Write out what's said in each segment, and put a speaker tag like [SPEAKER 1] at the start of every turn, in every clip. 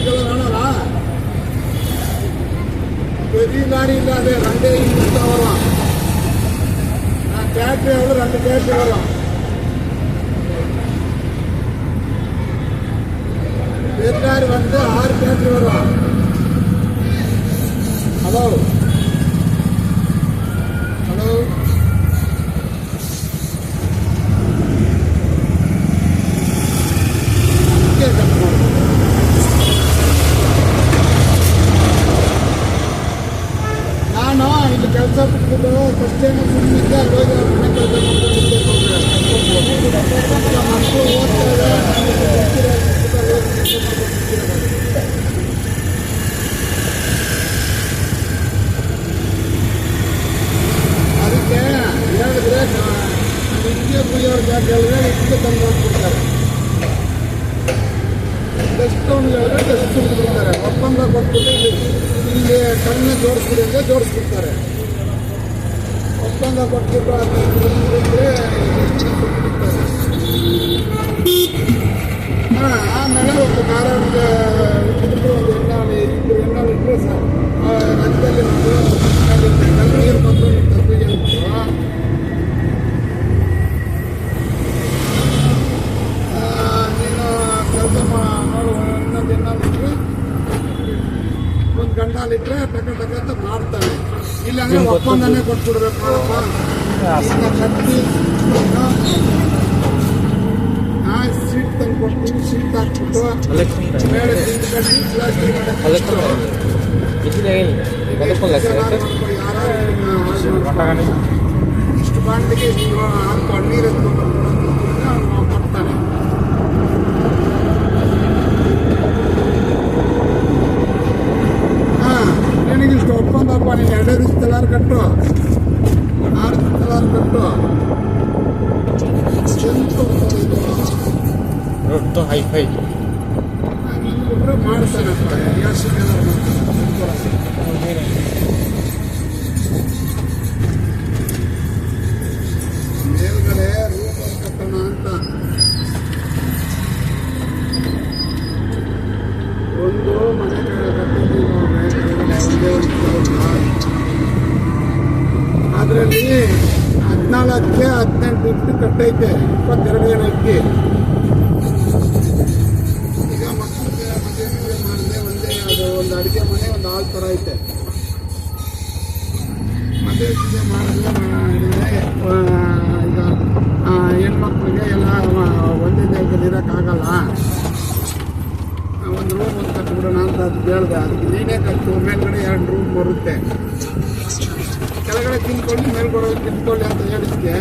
[SPEAKER 1] வேணாரா பெரிய லாரி இல்லாத ரெண்டே தான் வரும். டிராக்டர் எவ்வளோ 2 டிராக்டர் வரும். பெரிய லாரி வந்து 6 டிராக்டர் வரும். ஹலோ ஹலோ ನಾನು ಇಲ್ಲಿ ಕೆಲಸ ಬಿಟ್ಬಿಟ್ಟು ಫಸ್ಟ್ ಟೈಮ್ ಸುಮ್ಮನಿದ್ದೆ ಹೋಗಿ ಮನೆ ಕೆಲಸ ಮಕ್ಕಳು ಓದ್ತಾರೆ. ಅದಕ್ಕೆ ಹೇಳಿದ್ರೆ ಹಿಂಗೆ ಕುಯ್ಯೋರು ಜಾಗ ಹೇಳಿದ್ರೆ ಹಿಂಗೆ ತಂದು ಹೋಗ್ಬಿಡ್ತಾರೆ. ಡೆಸ್ಟೌನ್ ಹೇಳಿದ್ರೆ ಡೆಸ್ಟ್ ಬಿಡ್ತಾರೆ. ಒಪ್ಪಂದ ಕೊಟ್ಬಿಟ್ಟು ಇಲ್ಲಿ ಕಣ್ಣು ಜೋಡಿಸ್ಬಿಡಿ ಅಂದರೆ ಜೋಡಿಸ್ಬಿಡ್ತಾರೆ. ಒಪ್ಪಂದ ಕೊಟ್ಬಿಟ್ಟು ಅದಕ್ಕೆ ಆಮೇಲೆ ಒಂದು ಕಾರಣಕ್ಕೆ ಒಂದು ಎಣ್ಣೆ ಇಟ್ಟರೆ ಸರ್ ರಜದಲ್ಲಿ ನೀರು ಬಂದು ತಪ್ಪಿಗೆ ನೀನು ಕೆಲಸ ನೋಡು ಇನ್ನೊಂದು ಒಂದು ಗಂಟಲಿಟ್ರೆ ಟಕ ಮಾಡ್ತಾನೆ. ಇಲ್ಲಾಂದ್ರೆ ಒಪ್ಪಂದನೇ ಕೊಟ್ಬಿಡ್ಬೇಕು. ಕಟ್ಟಿ ಸೀಟ್ ತಂದು ಕೊಡ್ತೀನಿ. ಸೀಟ್ ಹಾಕ್ಬಿಟ್ಟು ಮೇಲೆ ಸೀಟ್ ಕಟ್ಟಿ ಪ್ಲಾಸ್ಟಿಕ್ ಇಷ್ಟು ಬಾಂಡಿಗೆ ಇಷ್ಟು ಹಾಕೊಂಡು ನೀರು ಎತ್ಕೊಂಡು ಕೊಡ್ತಾನೆ. ನಿನಗಿಷ್ಟು ಒಪ್ಪಂದಪ್ಪ, ನೀನು 2 ದಿವಸ ತಲಾರು ಕಟ್ಟು, 6 ದಿವಸ ತಲಾರು ಕಟ್ಟು.
[SPEAKER 2] ದೊಡ್ಡ ಹೈಫೈ
[SPEAKER 1] ಬಿಟ್ರೆ ಮಾಡ್ತಾನಪ್ಪ. ಮೇಲ್ಗಡೆ ರೂಮ್ ಕಟ್ಟೋಣ ಅಂತ ಒಂದು ಮನೆ ಕಟ್ಟಿದ್ದೀವಿ. ಅದರಲ್ಲಿ 14ಕ್ಕೆ 18 ಇಟ್ಟು ಕಟ್ಟೈತೆ. 22 ಜನ ಇಟ್ಟು ಈಗ ಮಕ್ಕಳಿಗೆ ಮದುವೆ ಮಾಡಿದೆ. ಒಂದೇ ಒಂದು ಅಡುಗೆ ಮನೆ, ಒಂದು ಹಾಲ್ ಥರ ಐತೆ. ಮದುವೆ ಮಾಡಿದ್ರೆ ಈಗ ಹೆಣ್ಮಕ್ಳಿಗೆ ಎಲ್ಲ ಒಂದೇ ಜಾಗದಲ್ಲಿ ಇರೋಕ್ಕಾಗಲ್ಲ. ಒಂದು ರೂಮ್ ಒಂದು ಕಟ್ಬಿಡೋಣ ಅಂತ ಅದು ಹೇಳಿದೆ. ಅದಕ್ಕೆ ನೀನೇ ಕಟ್ಟು. ಮೇಲ್ಗಡೆ 2 ರೂಮ್ ಬರುತ್ತೆ. ಕೆಳಗಡೆ ತಿನ್ಕೊಂಡು ಮೇಲ್ಗಡೆ ತಿನ್ಕೊಳ್ಳಿ ಅಂತ ಹೇಳಿದ್ಕೆ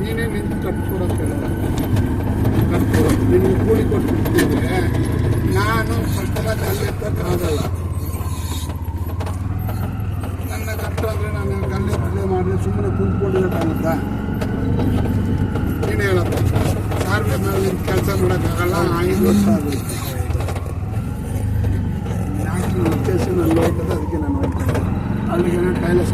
[SPEAKER 1] ನೀನೇ ನಿಂತು ಕಟ್ಕೊಡೋಕ್ಕೆ ಕಟ್ಕೊಡೋ. ನಿನ್ಗೆ ಕೂಲಿ ಕೊಟ್ಬಿಟ್ಟಿದ್ರೆ ನಾನು ಕಟ್ಟದ ಕಲ್ಲೆತ್ತಕ್ಕಾಗಲ್ಲ. ನನ್ನ ಕಟ್ಟೋದ್ರೆ ನಾನು ಕಲ್ಲೆತ್ತಲೆ ಮಾಡಿ ಸುಮ್ಮನೆ ಕುಂತ್ಕೊಂಡಿರೋಕ್ಕಾಗುತ್ತಾ? ನೀನು ಹೇಳಪ್ಪ. ಸಾರಿಗೆ ಮೇಲೆ ನಿಂತು ಕೆಲಸ ಮಾಡೋಕ್ಕಾಗಲ್ಲ. 5 ವರ್ಷ ಆಗುತ್ತೆ. ಯಾಕೆ ಲೊಕೇಶನ್ ಅಲ್ಲಿ ಹೋಗ್ತದೆ, ಅದಕ್ಕೆ ನಾನು ಹೋಗ್ತೇನೆ. ಅಲ್ಲಿಗೆ ಟೈಲರ್ಸ್